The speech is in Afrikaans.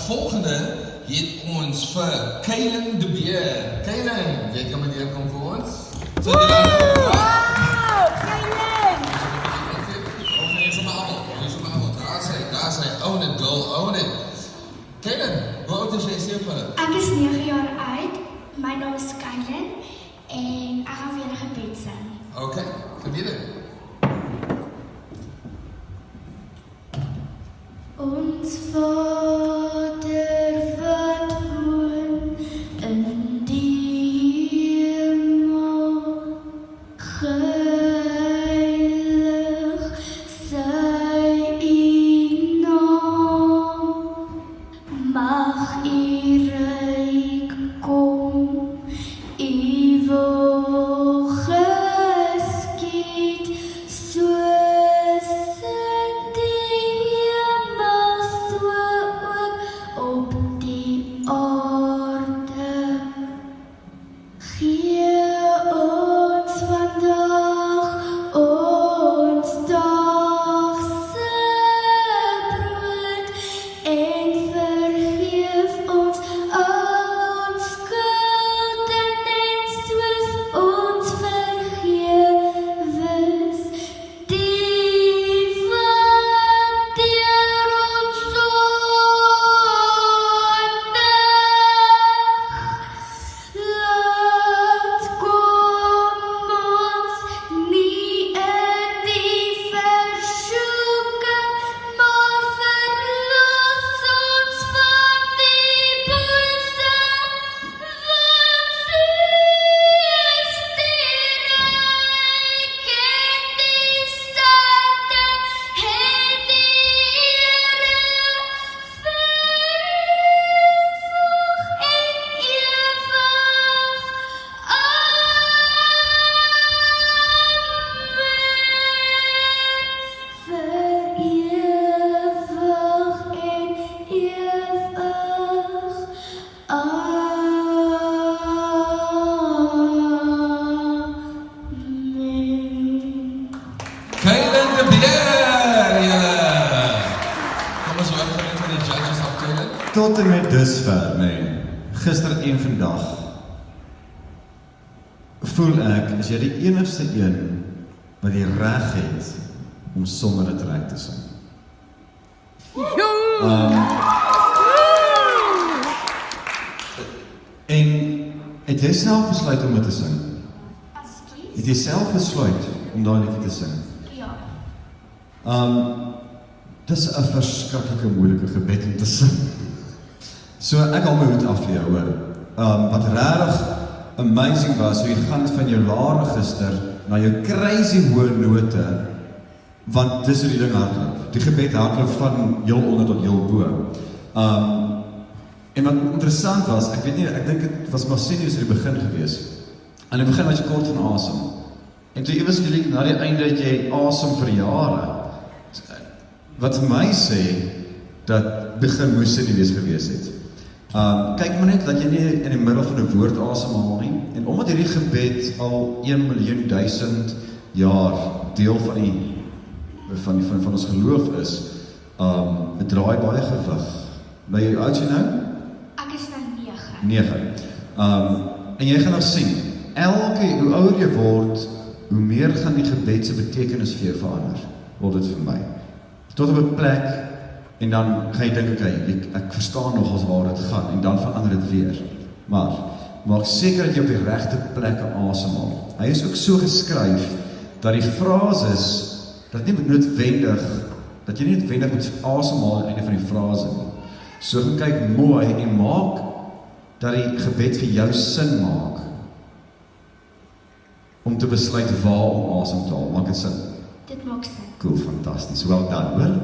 volgende het ons vir Kaylen de Beer. Kaylen, jy kan met hier kom vir ons. So, Wow, Kaylen! Hier is my allemaal. Daar sy, own it girl, own it. Kaylen, hoe oud is jy sê vir? Ek is 9 jaar oud. My naam is Kaylen en ek gaan vir julle gebed sing. Okay, gebed dit. Ons Vader wat woon in die hemel, heilig sy U naam. Mag U ryk kom, U wil geskied, soos in die hemel, so ook op die aarde. Gee ons vandag ons daagse brood en vergeef ons al ons skulde net soos ons vergewes die wat deur ons laat kom ons nie in die versoeking, maar verlos ons van die bose, want U is die ryk en die sterkte en die ere vir ewig en ewig. Kaylen de Beer, julle. Kom ons hoor van die judges af, Kaylen. Tot en met dusver, nee, gister en vandag, voel ek, is jy die enigste een wat die reg het om sonder dit reg te sing. En het jy self besluit om dit te sing? Het jy self besluit om daai liedjie te sing? Ja. Dis 'n verskriklike moeilike gebed om te sing. So ek hou my hoed af vir jou, hoor. Wat regtig amazing was, hoe jy gaan van jou lae register na jou crazy hoë note, want dis hoe die ding hardloop. Die gebed hardloop van heel onder tot heel bo. En wat interessant was, ek weet nie, ek dink dit was maar seniors in die begin gewees. Aan die begin was jy kort van asem. En toe ewe skielik na die einde het jy asem vir jare. Wat vir my sê, dat begin moes senuwees gewees het. Kyk maar net dat jy nie in die middel van 'n woord asemhaal nie. En omdat hierdie gebed al 1.000.000 jaar deel van ons geloof is, het draai baie gewig. By jou oud jy nou? Ek is nou 9. 9. En jy gaan nog sien, hoe ouder jy word, hoe meer gaan die gebed se betekenis vir jou verander, word dit vir my. Tot op 'n plek, en dan gaan jy dink, ek verstaan nog as waar dit gaan, en dan verander dit weer. Maar, maak seker dat jy op die regte plekke asemhaal. Hy is ook so geskryf, dat die frases, dat jy nie noodwendig moet asemhaal aan die einde van die frase nie. So gaan kyk mooi en maak dat die gebed vir jou sin maak om te besluit waar om asem te haal. Maak dit sin? Dit maak sin. Cool, fantasties. Well done, hoor.